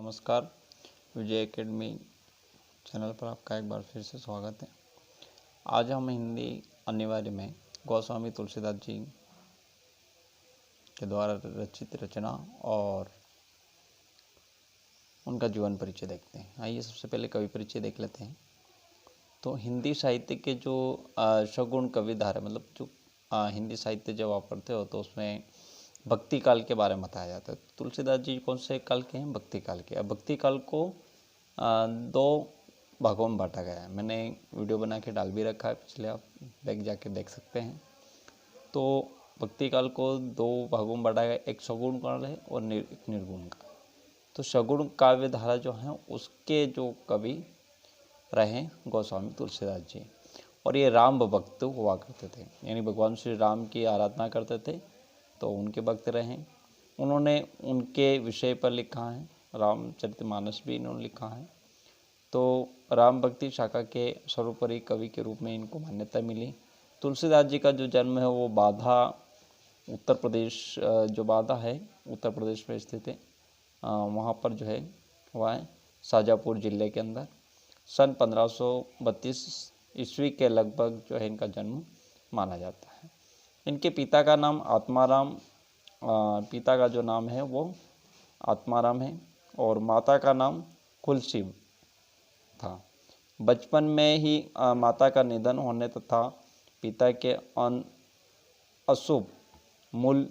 नमस्कार। विजय academy channel पर आपका एक बार फिर से स्वागत है। आज हम हिंदी अनिवार्य में गोस्वामी तुलसीदास जी के द्वारा रचित रचना और उनका जीवन परिचय देखते हैं। आइए सबसे पहले कवि परिचय देख लेते हैं। तो हिंदी साहित्य के जो सगुण कविधारा मतलब जो हिंदी साहित्य जब आप पढ़ते हो तो उसमें भक्ति काल के बारे में बताया जाता है। तुलसीदास जी कौन से काल के हैं? भक्ति काल के। अब भक्ति काल को दो भागों में बांटा गया है। मैंने वीडियो बना के डाल भी रखा है, पिछले आप बैक जाके देख सकते हैं। तो भक्ति काल को दो भागों में बांटा गया, एक सगुण काल है और एक निर्गुण काल। तो सगुण काव्य धारा जो है उसके जो कवि रहे गोस्वामी तुलसीदास जी, और ये राम भक्त हुआ करते थे, यानी भगवान श्री राम की आराधना करते थे तो उनके भक्त रहे। उन्होंने उनके विषय पर लिखा है, रामचरितमानस भी इन्होंने लिखा है। तो राम भक्ति शाखा के सर्वोपरि कवि के रूप में इनको मान्यता मिली। तुलसीदास जी का जो जन्म है वो बाधा उत्तर प्रदेश, जो बाधा है उत्तर प्रदेश में स्थित है, वहाँ पर जो है हुआ है, शाजापुर जिले के अंदर। सन 1532 ईस्वी के लगभग जो है इनका जन्म माना जाता है। इनके पिता का नाम आत्माराम, पिता का जो नाम है वो आत्माराम है और माता का नाम कुलशिव था। बचपन में ही माता का निधन होने तथा पिता के अशुभ मूल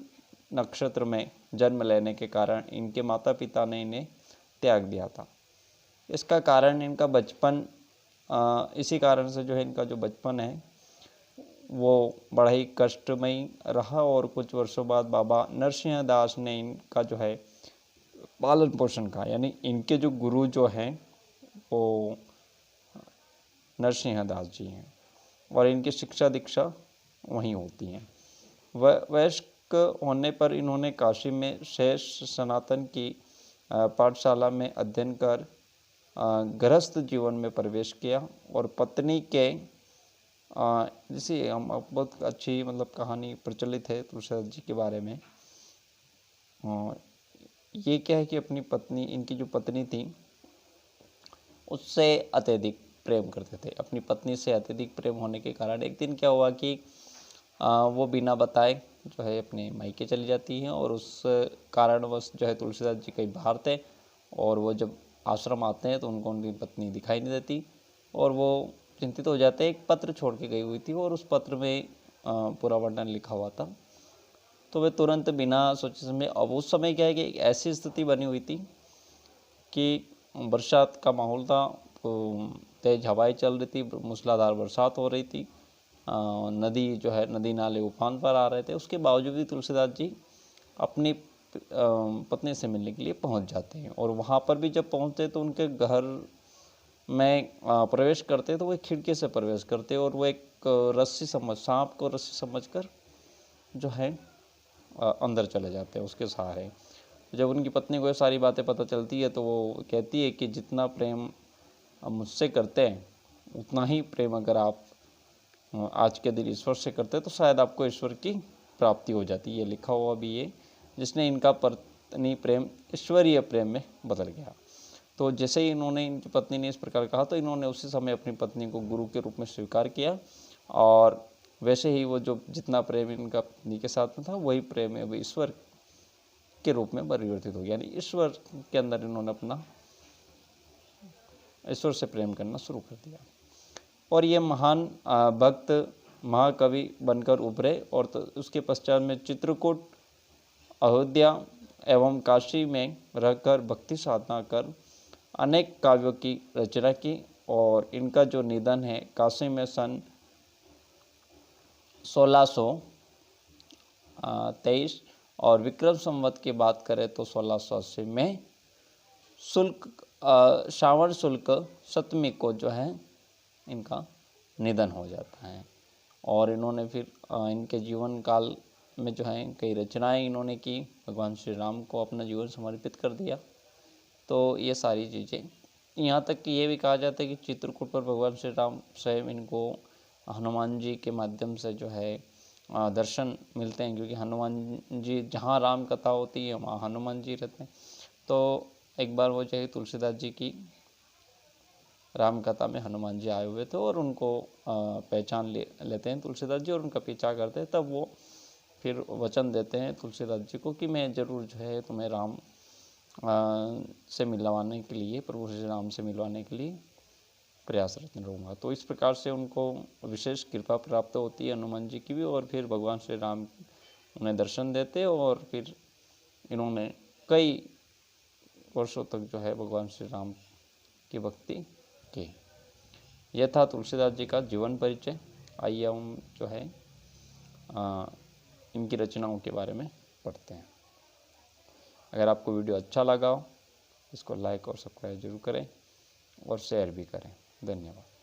नक्षत्र में जन्म लेने के कारण इनके माता पिता ने इन्हें त्याग दिया था। इसका कारण इनका बचपन, इसी कारण से जो है इनका जो बचपन है वो बड़ा ही कष्टमयी रहा और कुछ वर्षों बाद बाबा नरसिंह दास ने इनका जो है पालन पोषण का, यानी इनके जो गुरु जो हैं वो नरसिंह दास जी हैं और इनकी शिक्षा दीक्षा वहीं होती हैं। वयस्क होने पर इन्होंने काशी में शेष सनातन की पाठशाला में अध्ययन कर गृहस्थ जीवन में प्रवेश किया और पत्नी के, जिसे हम बहुत अच्छी मतलब कहानी प्रचलित है तुलसीदास जी के बारे में। ये क्या है कि अपनी पत्नी, इनकी जो पत्नी थी उससे अत्यधिक प्रेम करते थे। अपनी पत्नी से अत्यधिक प्रेम होने के कारण एक दिन क्या हुआ कि वो बिना बताए जो है अपने मायके चली जाती हैं और उस कारणवश जो है तुलसीदास जी कहीं बाहर थे और वो जब आश्रम आते हैं तो उनको उनकी पत्नी दिखाई नहीं देती और वो चिंतित हो जाते हैं। एक पत्र छोड़ के गई हुई थी और उस पत्र में पूरा वर्णन लिखा हुआ था। तो वे तुरंत बिना सोचे समझे, अब उस समय क्या है कि एक ऐसी स्थिति बनी हुई थी कि बरसात का माहौल था, तेज़ हवाएं चल रही थी, मूसलाधार बरसात हो रही थी, नदी जो है, नदी नाले उफान पर आ रहे थे। उसके बावजूद भी तुलसीदास जी अपनी पत्नी से मिलने के लिए पहुंच जाते हैं और वहां पर भी जब पहुंचते तो उनके घर में प्रवेश करते तो वो खिड़की से प्रवेश करते और वो एक सांप को रस्सी समझकर जो है अंदर चले जाते हैं उसके सहारे। जब उनकी पत्नी को ये सारी बातें पता चलती है तो वो कहती है कि जितना प्रेम आप मुझसे करते हैं उतना ही प्रेम अगर आप आज के दिन ईश्वर से करते तो शायद आपको ईश्वर की प्राप्ति हो जाती है। ये लिखा हुआ भी है, जिसने इनका पत्नी प्रेम ईश्वरीय प्रेम में बदल गया। तो जैसे ही इनकी पत्नी ने इस प्रकार कहा तो इन्होंने उसी समय अपनी पत्नी को गुरु के रूप में स्वीकार किया और वैसे ही वो जो जितना प्रेम इनका पत्नी के साथ में था वही प्रेम अब ईश्वर के रूप में परिवर्तित हो गया, यानी ईश्वर के अंदर इन्होंने अपना ईश्वर से प्रेम करना शुरू कर दिया और ये महान भक्त महाकवि बनकर उभरे। और तो उसके पश्चात में चित्रकूट, अयोध्या एवं काशी में रहकर भक्ति साधना कर अनेक काव्यों की रचना की और इनका जो निधन है काशी में सन 1623 और विक्रम संवत की बात करें तो 1680 में श्रावण शुल्क सप्तमी को जो है इनका निधन हो जाता है। और इन्होंने फिर इनके जीवन काल में जो है कई रचनाएं इन्होंने की, भगवान श्री राम को अपना जीवन समर्पित कर दिया। तो ये सारी चीज़ें, यहाँ तक कि ये भी कहा जाता है कि चित्रकूट पर भगवान श्री राम स्वयं इनको हनुमान जी के माध्यम से जो है दर्शन मिलते हैं, क्योंकि हनुमान जी जहाँ राम कथा होती है वहाँ हनुमान जी रहते हैं। तो एक बार वो जो है तुलसीदास जी की राम कथा में हनुमान जी आए हुए थे और उनको पहचान लेते हैं तुलसीदास जी और उनका पीछा करते हैं। तब वो फिर वचन देते हैं तुलसीदास जी को कि मैं ज़रूर जो है तुम्हें राम से मिलवाने के लिए, प्रभु श्री राम से मिलवाने के लिए प्रयासरत रहूँगा। तो इस प्रकार से उनको विशेष कृपा प्राप्त होती है हनुमान जी की भी, और फिर भगवान श्री राम उन्हें दर्शन देते और फिर इन्होंने कई वर्षों तक जो है भगवान श्री राम की भक्ति की। यह था तुलसीदास जी का जीवन परिचय। आइए हम जो है इनकी रचनाओं के बारे में पढ़ते हैं। अगर आपको वीडियो अच्छा लगा हो इसको लाइक और सब्सक्राइब जरूर करें और शेयर भी करें। धन्यवाद।